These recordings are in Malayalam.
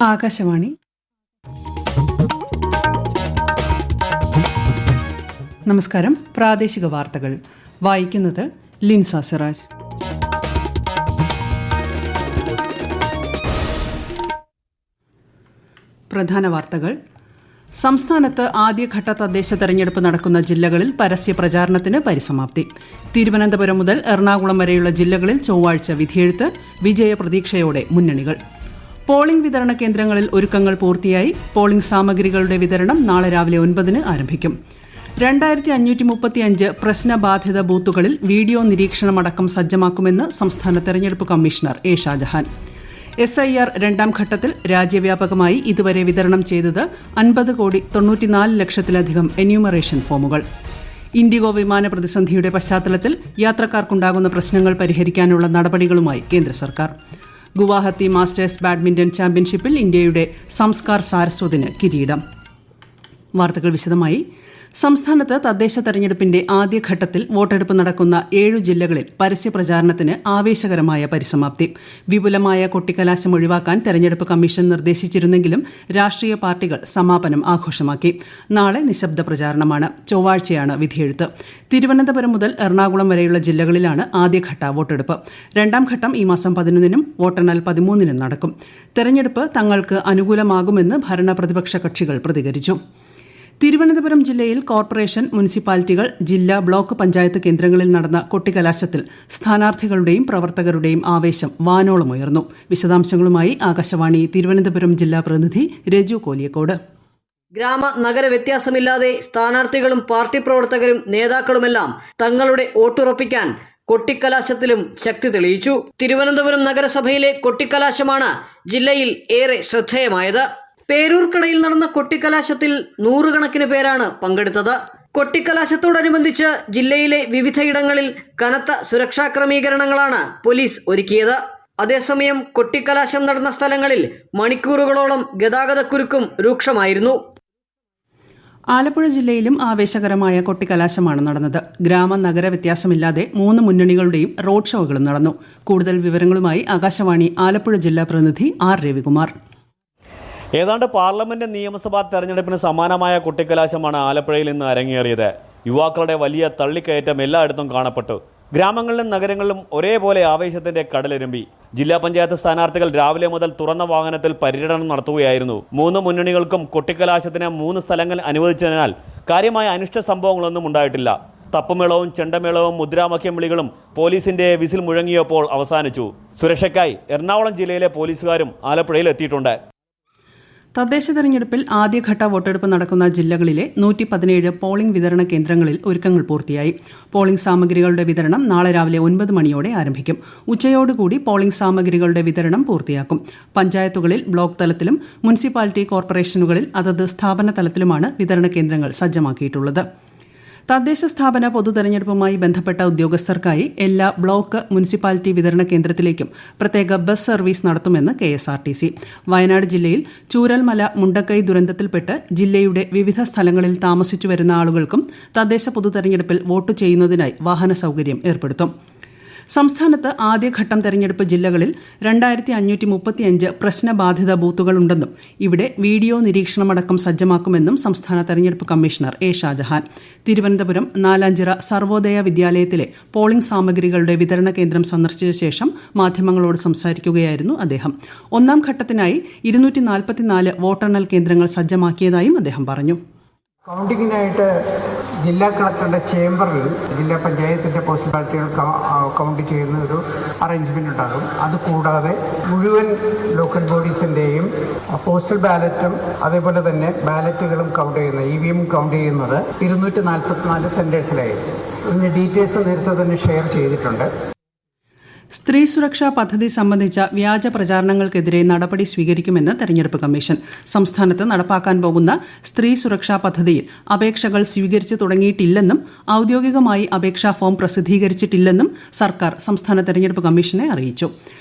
ആകാശവാണി. നമസ്കാരം. പ്രാദേശിക വാർത്തകൾ വായിക്കുന്നത് ലിൻസ സിറാജ്. പ്രധാന വാർത്തകൾ. സംസ്ഥാനത്ത് ആദ്യഘട്ട തദ്ദേശ തെരഞ്ഞെടുപ്പ് നടക്കുന്ന ജില്ലകളിൽ പരസ്യ പ്രചാരണത്തിന് പരിസമാപ്തി. തിരുവനന്തപുരം മുതൽ എറണാകുളം വരെയുള്ള ജില്ലകളിൽ ചൊവ്വാഴ്ച വിധിയെഴുത്ത്. വിജയപ്രതീക്ഷയോടെ മുന്നണികൾ. പോളിംഗ് വിതരണ കേന്ദ്രങ്ങളിൽ ഒരുക്കങ്ങൾ പൂർത്തിയായി. പോളിംഗ് സാമഗ്രികളുടെ വിതരണം നാളെ രാവിലെ 9-ന് ആരംഭിക്കും. 2535 പ്രശ്നബാധിത ബൂത്തുകളിൽ വീഡിയോ നിരീക്ഷണമടക്കം സജ്ജമാക്കുമെന്ന് സംസ്ഥാന തെരഞ്ഞെടുപ്പ് കമ്മീഷണർ എ ഷാജഹാൻ. SIR രണ്ടാം ഘട്ടത്തിൽ രാജ്യവ്യാപകമായി ഇതുവരെ വിതരണം ചെയ്തത് 50,94,00,000-ലധികം എന്യൂമറേഷൻ ഫോമുകൾ. ഇൻഡിഗോ വിമാന പ്രതിസന്ധിയുടെ പശ്ചാത്തലത്തിൽ യാത്രക്കാർക്കുണ്ടാകുന്ന പ്രശ്നങ്ങൾ പരിഹരിക്കാനുള്ള നടപടികളുമായി കേന്ദ്ര സർക്കാർ. ഗുവാഹത്തി മാസ്റ്റേഴ്സ് ബാഡ്മിന്റൺ ചാമ്പ്യൻഷിപ്പിൽ ഇന്ത്യയുടെ സംസ്കാർ സാരസ്വതിന് കിരീടം. വാർത്തകൾ വിശദമായി. സംസ്ഥാനത്ത് തദ്ദേശ തെരഞ്ഞെടുപ്പിന്റെ ആദ്യഘട്ടത്തിൽ വോട്ടെടുപ്പ് നടക്കുന്ന 7 ജില്ലകളിൽ പരസ്യപ്രചാരണത്തിന് ആവേശകരമായ പരിസമാപ്തി. വിപുലമായ കൊട്ടിക്കലാശം ഒഴിവാക്കാൻ തെരഞ്ഞെടുപ്പ് കമ്മീഷൻ നിർദ്ദേശിച്ചിരുന്നെങ്കിലും രാഷ്ട്രീയ പാർട്ടികൾ സമാപനം ആഘോഷമാക്കി. നാളെ നിശബ്ദ പ്രചാരണമാണ്. ചൊവ്വാഴ്ചയാണ് വിധിയെഴുത്ത്. തിരുവനന്തപുരം മുതൽ എറണാകുളം വരെയുള്ള ജില്ലകളിലാണ് ആദ്യഘട്ട വോട്ടെടുപ്പ്. രണ്ടാം ഘട്ടം ഈ മാസം 11-നും വോട്ടെണ്ണൽ 13-നും നടക്കും. തെരഞ്ഞെടുപ്പ് തങ്ങൾക്ക് അനുകൂലമാകുമെന്ന് ഭരണ പ്രതിപക്ഷ കക്ഷികൾ പ്രതികരിച്ചു. തിരുവനന്തപുരം ജില്ലയിൽ കോർപ്പറേഷൻ, മുനിസിപ്പാലിറ്റികൾ, ജില്ലാ, ബ്ലോക്ക് പഞ്ചായത്ത് കേന്ദ്രങ്ങളിൽ നടന്ന കൊട്ടിക്കലാശത്തിൽ സ്ഥാനാർത്ഥികളുടെയും പ്രവർത്തകരുടെയും ആവേശം വാനോളമുയർന്നു. വിശദാംശങ്ങളുമായി ആകാശവാണി തിരുവനന്തപുരം ജില്ലാ പ്രതിനിധി രജു കോലിയക്കോട്. ഗ്രാമ നഗര വ്യത്യാസമില്ലാതെ സ്ഥാനാർത്ഥികളും പാർട്ടി പ്രവർത്തകരും നേതാക്കളുമെല്ലാം തങ്ങളുടെ വോട്ടുറപ്പിക്കാൻ കൊട്ടിക്കലാശത്തിലും ശക്തി തെളിയിച്ചു. തിരുവനന്തപുരം നഗരസഭയിലെ കൊട്ടിക്കലാശമാണ് ജില്ലയിൽ ഏറെ ശ്രദ്ധേയമായത്. പേരൂർക്കടയിൽ നടന്ന കൊട്ടിക്കലാശത്തിൽ 100 കണക്കിന് പേരാണ് പങ്കെടുത്തത്. കൊട്ടിക്കലാശത്തോടനുബന്ധിച്ച് ജില്ലയിലെ വിവിധയിടങ്ങളിൽ കനത്ത സുരക്ഷാ ക്രമീകരണങ്ങളാണ് പോലീസ് ഒരുക്കിയത്. അതേസമയം കൊട്ടിക്കലാശം നടന്ന സ്ഥലങ്ങളിൽ മണിക്കൂറുകളോളം ഗതാഗതക്കുരുക്കും രൂക്ഷമായിരുന്നു. ആലപ്പുഴ ജില്ലയിലും ആവേശകരമായ കൊട്ടിക്കലാശമാണ് നടന്നത്. ഗ്രാമ നഗര വ്യത്യാസമില്ലാതെ 3 മുന്നണികളുടെയും റോഡ് ഷോകളും നടന്നു. കൂടുതൽ വിവരങ്ങളുമായി ആകാശവാണി ആലപ്പുഴ ജില്ലാ പ്രതിനിധി ആർ രവികുമാർ. ഏതാണ്ട് പാർലമെന്റ് നിയമസഭാ തെരഞ്ഞെടുപ്പിന് സമാനമായ കൊട്ടിക്കലാശമാണ് ആലപ്പുഴയിൽ ഇന്ന് അരങ്ങേറിയത്. യുവാക്കളുടെ വലിയ തള്ളിക്കയറ്റം എല്ലായിടത്തും കാണപ്പെട്ടു. ഗ്രാമങ്ങളിലും നഗരങ്ങളിലും ഒരേപോലെ ആവേശത്തിന്റെ കടലിരമ്പി. ജില്ലാ പഞ്ചായത്ത് സ്ഥാനാർത്ഥികൾ രാവിലെ മുതൽ തുറന്ന വാഹനത്തിൽ പര്യടനം നടത്തുകയായിരുന്നു. 3 മുന്നണികൾക്കും കൊട്ടിക്കലാശത്തിന് 3 സ്ഥലങ്ങൾ അനുവദിച്ചതിനാൽ കാര്യമായ അനിഷ്ട സംഭവങ്ങളൊന്നും ഉണ്ടായിട്ടില്ല. തപ്പുമേളവും ചെണ്ടമേളവും മുദ്രാവാക്യം വിളികളും പോലീസിന്റെ വിസിൽ മുഴങ്ങിയപ്പോൾ അവസാനിച്ചു. സുരക്ഷയ്ക്കായി എറണാകുളം ജില്ലയിലെ പോലീസുകാരും ആലപ്പുഴയിൽ എത്തിയിട്ടുണ്ട്. തദ്ദേശ തെരഞ്ഞെടുപ്പിൽ ആദ്യഘട്ട വോട്ടെടുപ്പ് നടക്കുന്ന ജില്ലകളിലെ 117 പോളിംഗ് വിതരണ കേന്ദ്രങ്ങളിൽ ഒരുക്കങ്ങൾ പൂർത്തിയായി. പോളിംഗ് സാമഗ്രികളുടെ വിതരണം നാളെ രാവിലെ 9 മണിയോടെ ആരംഭിക്കും. ഉച്ചയോടുകൂടി പോളിംഗ് സാമഗ്രികളുടെ വിതരണം പൂർത്തിയാക്കും. പഞ്ചായത്തുകളിൽ ബ്ലോക്ക് തലത്തിലും മുനിസിപ്പാലിറ്റി കോർപ്പറേഷനുകളിൽ അതത് സ്ഥാപന തലത്തിലുമാണ് വിതരണ കേന്ദ്രങ്ങൾ സജ്ജമാക്കിയിട്ടുള്ളത്. തദ്ദേശ സ്ഥാപന പൊതുതെരഞ്ഞെടുപ്പുമായി ബന്ധപ്പെട്ട ഉദ്യോഗസ്ഥർക്കായി എല്ലാ ബ്ലോക്ക്, മുനിസിപ്പാലിറ്റി വിതരണ കേന്ദ്രത്തിലേക്കും പ്രത്യേക ബസ് സർവീസ് നടത്തുമെന്ന് KSRTC. വയനാട് ജില്ലയിൽ ചൂരൽമല മുണ്ടക്കൈ ദുരന്തത്തിൽപ്പെട്ട് ജില്ലയുടെ വിവിധ സ്ഥലങ്ങളിൽ താമസിച്ചു വരുന്ന ആളുകൾക്കും തദ്ദേശ പൊതുതെരഞ്ഞെടുപ്പിൽ വോട്ട് ചെയ്യുന്നതിനായി വാഹന സൗകര്യം ഏർപ്പെടുത്തും. സംസ്ഥാനത്ത് ആദ്യഘട്ടം തെരഞ്ഞെടുപ്പ് ജില്ലകളിൽ 2535 പ്രശ്നബാധിത ബൂത്തുകളുണ്ടെന്നും ഇവിടെ വീഡിയോ നിരീക്ഷണമടക്കം സജ്ജമാക്കുമെന്നും സംസ്ഥാന തെരഞ്ഞെടുപ്പ് കമ്മീഷണർ എ ഷാജഹാൻ. തിരുവനന്തപുരം നാലാഞ്ചിറ സർവോദയ വിദ്യാലയത്തിലെ പോളിംഗ് സാമഗ്രികളുടെ വിതരണ കേന്ദ്രം സന്ദർശിച്ച ശേഷം മാധ്യമങ്ങളോട് സംസാരിക്കുകയായിരുന്നു അദ്ദേഹം. 1-ാം ഘട്ടത്തിനായി 244 വോട്ടെണ്ണൽ കേന്ദ്രങ്ങൾ സജ്ജമാക്കിയതായും അദ്ദേഹം പറഞ്ഞു. കൗണ്ടിങ്ങിനായിട്ട് ജില്ലാ കളക്ടറുടെ ചേംബറിൽ ജില്ലാ പഞ്ചായത്തിൻ്റെ പോസ്റ്റൽ ബാലറ്റുകൾ കൗണ്ട് ചെയ്യുന്ന ഒരു അറേഞ്ച്മെൻ്റ് ഉണ്ടാകും. അതുകൂടാതെ മുഴുവൻ ലോക്കൽ ബോഡീസിൻ്റെയും പോസ്റ്റൽ ബാലറ്റും അതേപോലെ തന്നെ ബാലറ്റുകളും കൗണ്ട് ചെയ്യുന്ന EVM കൗണ്ട് ചെയ്യുന്നത് 244 സെൻറ്റേഴ്സിലായിരുന്നു. ഇതിൻ്റെ ഡീറ്റെയിൽസ് നേരത്തെ തന്നെ ഷെയർ ചെയ്തിട്ടുണ്ട്. സ്ത്രീ സുരക്ഷാ പദ്ധതി സംബന്ധിച്ച വ്യാജ പ്രചാരണങ്ങൾക്കെതിരെ നടപടി സ്വീകരിക്കുമെന്ന് തെരഞ്ഞെടുപ്പ് കമ്മീഷൻ. സംസ്ഥാനത്ത് നടപ്പാക്കാൻ പോകുന്ന സ്ത്രീ സുരക്ഷാ പദ്ധതിയിൽ അപേക്ഷകൾ സ്വീകരിച്ചു തുടങ്ങിയിട്ടില്ലെന്നും ഔദ്യോഗികമായി അപേക്ഷാ ഫോം പ്രസിദ്ധീകരിച്ചിട്ടില്ലെന്നും സർക്കാർ സംസ്ഥാന തെരഞ്ഞെടുപ്പ് കമ്മീഷനെ അറിയിച്ചു.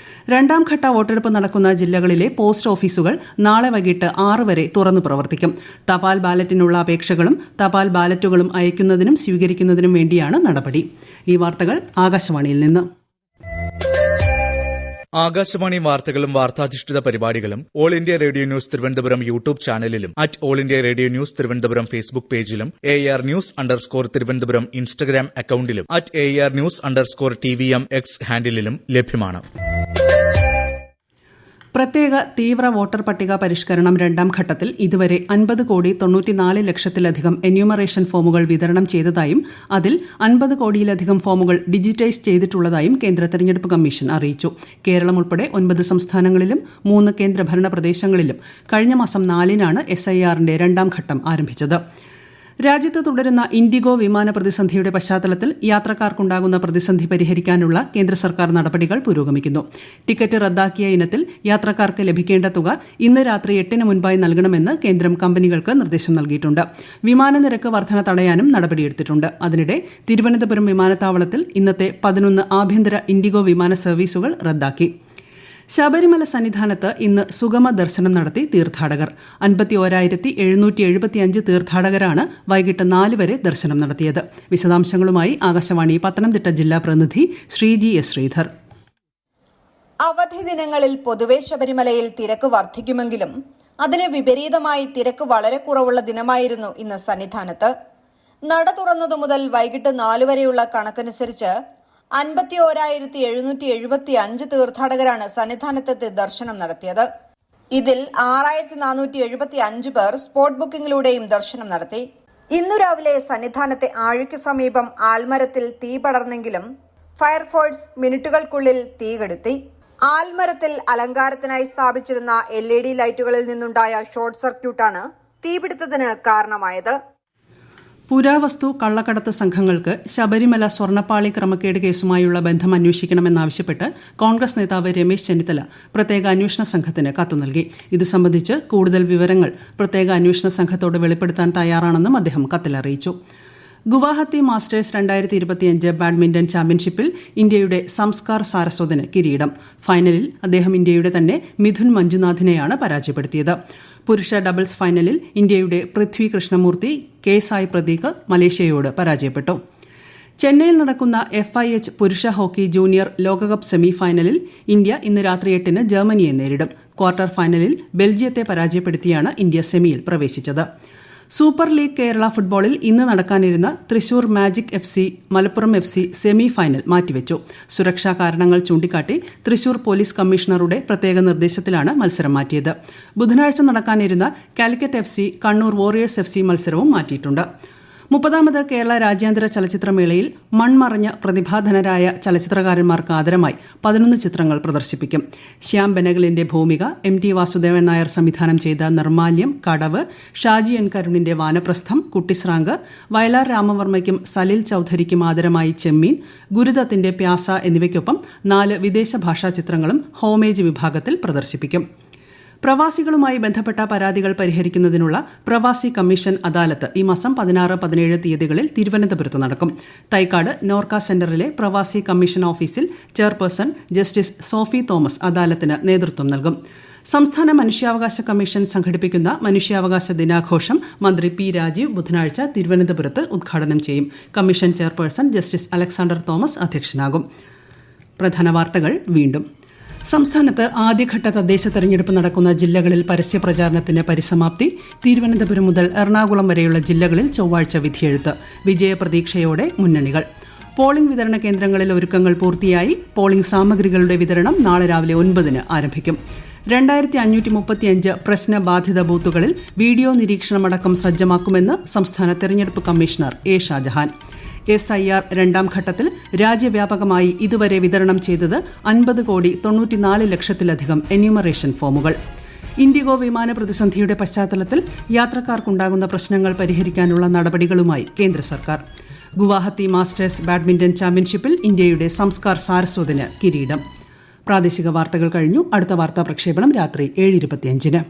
2-ാം ഘട്ട വോട്ടെടുപ്പ് നടക്കുന്ന ജില്ലകളിലെ പോസ്റ്റ് ഓഫീസുകൾ നാളെ വൈകിട്ട് 6 വരെ തുറന്നു പ്രവർത്തിക്കും. തപാൽ ബാലറ്റിനുള്ള അപേക്ഷകളും തപാൽ ബാലറ്റുകളും അയക്കുന്നതിനും സ്വീകരിക്കുന്നതിനും വേണ്ടിയാണ് നടപടി. ഈ വാർത്തകൾ ആകാശവാണിയിൽ നിന്ന്. ആകാശവാണി വാർത്തകളും വാർത്താധിഷ്ഠിത പരിപാടികളും All India Radio News Thiruvananthapuram YouTube ചാനലിലും All India Radio News Thiruvananthapuram Facebook പേജിലും AR News_തിരുവനന്തപുരം ഇൻസ്റ്റഗ്രാം അക്കൌണ്ടിലും AR News_TVM X ഹാൻഡിലും ലഭ്യമാണ്. പ്രത്യേക തീവ്ര വോട്ടർ പട്ടിക പരിഷ്കരണം രണ്ടാം ഘട്ടത്തിൽ ഇതുവരെ 50,94 ലക്ഷത്തിലധികം എന്യൂമറേഷൻ ഫോമുകൾ വിതരണം ചെയ്തതായും അതിൽ 50 കോടിയിലധികം ഫോമുകൾ ഡിജിറ്റൈസ് ചെയ്തിട്ടുള്ളതായും കേന്ദ്ര തെരഞ്ഞെടുപ്പ് കമ്മീഷൻ അറിയിച്ചു. കേരളം ഉൾപ്പെടെ 9 സംസ്ഥാനങ്ങളിലും 3 കേന്ദ്രഭരണ പ്രദേശങ്ങളിലും കഴിഞ്ഞ മാസം 4-നാണ് SIRന്റെ രണ്ടാം ഘട്ടം ആരംഭിച്ചത്. രാജ്യത്ത് തുടരുന്ന ഇൻഡിഗോ വിമാന പ്രതിസന്ധിയുടെ പശ്ചാത്തലത്തിൽ യാത്രക്കാർക്കുണ്ടാകുന്ന പ്രതിസന്ധി പരിഹരിക്കാനുള്ള കേന്ദ്ര സർക്കാർ നടപടികൾ പുരോഗമിക്കുന്നു. ടിക്കറ്റ് റദ്ദാക്കിയ ഇനത്തിൽ യാത്രക്കാർക്ക് ലഭിക്കേണ്ട തുക ഇന്ന് രാത്രി 8-ന് മുൻപായി നൽകണമെന്ന് കേന്ദ്രം കമ്പനികൾക്ക് നിർദ്ദേശം നൽകിയിട്ടുണ്ട്. വിമാന നിരക്ക് വർധന തടയാനും നടപടിയെടുത്തിട്ടുണ്ട്. അതിനിടെ തിരുവനന്തപുരം വിമാനത്താവളത്തിൽ ഇന്നത്തെ 11 ആഭ്യന്തര ഇൻഡിഗോ വിമാന സർവീസുകൾ റദ്ദാക്കി. ശബരിമല സന്നിധാനത്ത് ഇന്ന് സുഗമ ദർശനം നടത്തി തീർത്ഥാടകർ. 51,775 തീർത്ഥാടകരാണ് വൈകിട്ട് 4 വരെ ദർശനം നടത്തിയത്. വിശദാംശങ്ങളുമായി ആകാശവാണി പത്തനംതിട്ട ജില്ലാ പ്രതിനിധി ശ്രീജി എസ് ശ്രീധർ. അവധി ദിനങ്ങളിൽ പൊതുവെ ശബരിമലയിൽ തിരക്ക് വർദ്ധിക്കുമെങ്കിലും അതിന് വിപരീതമായി തിരക്ക് വളരെ കുറവുള്ള ദിനമായിരുന്നു ഇന്ന് സന്നിധാനത്ത്. നട തുറന്നതു മുതൽ വൈകിട്ട് 4 വരെയുള്ള കണക്കനുസരിച്ച് 51,775 തീർത്ഥാടകരാണ് സന്നിധാനത്തെത്തി ദർശനം നടത്തിയത്. ഇതിൽ 6,475 പേർ സ്പോട്ട് ബുക്കിംഗിലൂടെയും ദർശനം നടത്തി. ഇന്നു രാവിലെ സന്നിധാനത്തെ ആഴിക്ക് സമീപം ആൽമരത്തിൽ തീ പടർന്നെങ്കിലും ഫയർഫോഴ്സ് മിനിറ്റുകൾക്കുള്ളിൽ തീ കെടുത്തി. ആൽമരത്തിൽ അലങ്കാരത്തിനായി സ്ഥാപിച്ചിരുന്ന LED ലൈറ്റുകളിൽ നിന്നുണ്ടായ ഷോർട്ട് സർക്യൂട്ടാണ് തീപിടുത്തത്തിന് കാരണമായത്. പുരാവസ്തു കള്ളക്കടത്ത് സംഘങ്ങൾക്ക് ശബരിമല സ്വർണ്ണപ്പാളി ക്രമക്കേട് കേസുമായുള്ള ബന്ധം അന്വേഷിക്കണമെന്നാവശ്യപ്പെട്ട് കോൺഗ്രസ് നേതാവ് രമേശ് ചെന്നിത്തല പ്രത്യേക അന്വേഷണ സംഘത്തിന് കത്ത് നൽകി. ഇത് സംബന്ധിച്ച് കൂടുതൽ വിവരങ്ങൾ പ്രത്യേക അന്വേഷണ സംഘത്തോട് വെളിപ്പെടുത്താൻ തയ്യാറാണെന്നും അദ്ദേഹം കത്തിൽ അറിയിച്ചു. ഗുവാഹത്തി മാസ്റ്റേഴ്സ് 2025 ബാഡ്മിന്റൺ ചാമ്പ്യൻഷിപ്പിൽ ഇന്ത്യയുടെ സംസ്കാർ സാരസ്വതിന് കിരീടം. ഫൈനലിൽ അദ്ദേഹം ഇന്ത്യയുടെ തന്നെ മിഥുൻ മഞ്ജുനാഥിനെയാണ് പരാജയപ്പെടുത്തിയത്. പുരുഷ ഡബിൾസ് ഫൈനലിൽ ഇന്ത്യയുടെ പൃഥ്വി കൃഷ്ണമൂർത്തി കെ സായ് പ്രതീക് മലേഷ്യയോട് പരാജയപ്പെട്ടു. ചെന്നൈയിൽ നടക്കുന്ന FIH പുരുഷ ഹോക്കി ജൂനിയർ ലോകകപ്പ് സെമി ഫൈനലിൽ ഇന്ത്യ ഇന്ന് രാത്രി 8-ന് ജർമ്മനിയെ നേരിടും. ക്വാർട്ടർ ഫൈനലിൽ ബെൽജിയത്തെ പരാജയപ്പെടുത്തിയാണ് ഇന്ത്യ സെമിയിൽ പ്രവേശിച്ചത്. സൂപ്പർ ലീഗ് കേരള ഫുട്ബോളിൽ ഇന്ന് നടക്കാനിരുന്ന Thrissur magic FC Malappuram FC semi final മാറ്റിവെച്ചു. സുരക്ഷാ കാരണങ്ങൾ ചൂണ്ടിക്കാട്ടി തൃശൂർ പോലീസ് കമ്മീഷണറുടെ പ്രത്യേക നിർദ്ദേശത്തിലാണ് മത്സരം മാറ്റിയത്. ബുധനാഴ്ച നടക്കാനിരുന്ന Calicut FC Kannur warriors FC മത്സരവും മാറ്റിയിട്ടുണ്ട്. 30ാമത് കേരള രാജ്യാന്തര ചലച്ചിത്രമേളയിൽ മൺമറഞ്ഞ പ്രതിഭാധനരായ ചലച്ചിത്രകാരന്മാർക്ക് ആദരമായി 11 ചിത്രങ്ങൾ പ്രദർശിപ്പിക്കും. ശ്യാം ബെനഗലിന്റെ ഭൂമിക, MT വാസുദേവൻ നായർ സംവിധാനം ചെയ്ത നിർമാല്യം, കടവ്, ഷാജി N കരുണിന്റെ വാനപ്രസ്ഥം, കുട്ടിസ്രാങ്ക്, വയലാർ രാമവർമ്മയ്ക്കും സലിൽ ചൌധരിക്കും ആദരമായി ചെമ്മീൻ, ഗുരുദത്തിന്റെ പ്യാസ എന്നിവയ്ക്കൊപ്പം 4 വിദേശ ഭാഷാ ചിത്രങ്ങളും ഹോമേജ് വിഭാഗത്തിൽ പ്രദർശിപ്പിക്കും. പ്രവാസികളുമായി ബന്ധപ്പെട്ട പരാതികൾ പരിഹരിക്കുന്നതിനുള്ള പ്രവാസി കമ്മീഷൻ അദാലത്ത് ഈ മാസം 16, 17 തീയതികളിൽ തിരുവനന്തപുരത്ത് നടക്കും. തൈക്കാട് നോർക്ക സെന്ററിലെ പ്രവാസി കമ്മീഷൻ ഓഫീസിൽ ചെയർപേഴ്സൺ ജസ്റ്റിസ് സോഫി തോമസ് അദാലത്തിന് നേതൃത്വം നൽകും. സംസ്ഥാന മനുഷ്യാവകാശ കമ്മീഷൻ സംഘടിപ്പിക്കുന്ന മനുഷ്യാവകാശ ദിനാഘോഷം മന്ത്രി P. രാജീവ് ബുധനാഴ്ച തിരുവനന്തപുരത്ത് ഉദ്ഘാടനം ചെയ്യും. Commission chairperson justice Alexander Thomas അധ്യക്ഷനാകും. പ്രധാന വാർത്തകൾ വീണ്ടും. സംസ്ഥാനത്ത് ആദ്യഘട്ട തദ്ദേശ തെരഞ്ഞെടുപ്പ് നടക്കുന്ന ജില്ലകളിൽ പരസ്യപ്രചാരണത്തിന് പരിസമാപ്തി. തിരുവനന്തപുരം മുതൽ എറണാകുളം വരെയുള്ള ജില്ലകളിൽ ചൊവ്വാഴ്ച വിധിയെഴുത്ത്. വിജയപ്രതീക്ഷയോടെ മുന്നണികൾ. പോളിംഗ് വിതരണ കേന്ദ്രങ്ങളിൽ ഒരുക്കങ്ങൾ പൂർത്തിയായി. പോളിംഗ് സാമഗ്രികളുടെ വിതരണം നാളെ രാവിലെ 9-ന് ആരംഭിക്കും. 2535 പ്രശ്നബാധിത ബൂത്തുകളിൽ വീഡിയോ നിരീക്ഷണമടക്കം സജ്ജമാക്കുമെന്ന് സംസ്ഥാന തെരഞ്ഞെടുപ്പ് കമ്മീഷണർ A. ഷാജഹാൻ. SIR രണ്ടാം ഘട്ടത്തിൽ രാജ്യവ്യാപകമായി ഇതുവരെ വിതരണം ചെയ്തത് 50,94 ലക്ഷത്തിലധികം എന്യൂമറേഷൻ ഫോമുകൾ. ഇൻഡിഗോ വിമാന പ്രതിസന്ധിയുടെ പശ്ചാത്തലത്തിൽ യാത്രക്കാർക്കുണ്ടാകുന്ന പ്രശ്നങ്ങൾ പരിഹരിക്കാനുള്ള നടപടികളുമായി കേന്ദ്ര സർക്കാർ. ഗുവാഹത്തി മാസ്റ്റേഴ്സ് ബാഡ്മിന്റൺ ചാമ്പ്യൻഷിപ്പിൽ ഇന്ത്യയുടെ സംസ്കാർ സാരസ്വതിന് കിരീടം. പ്രാദേശിക വാർത്തകൾ കഴിഞ്ഞു. അടുത്ത വാർത്താ പ്രക്ഷേപണം രാത്രി 7:25-ന്.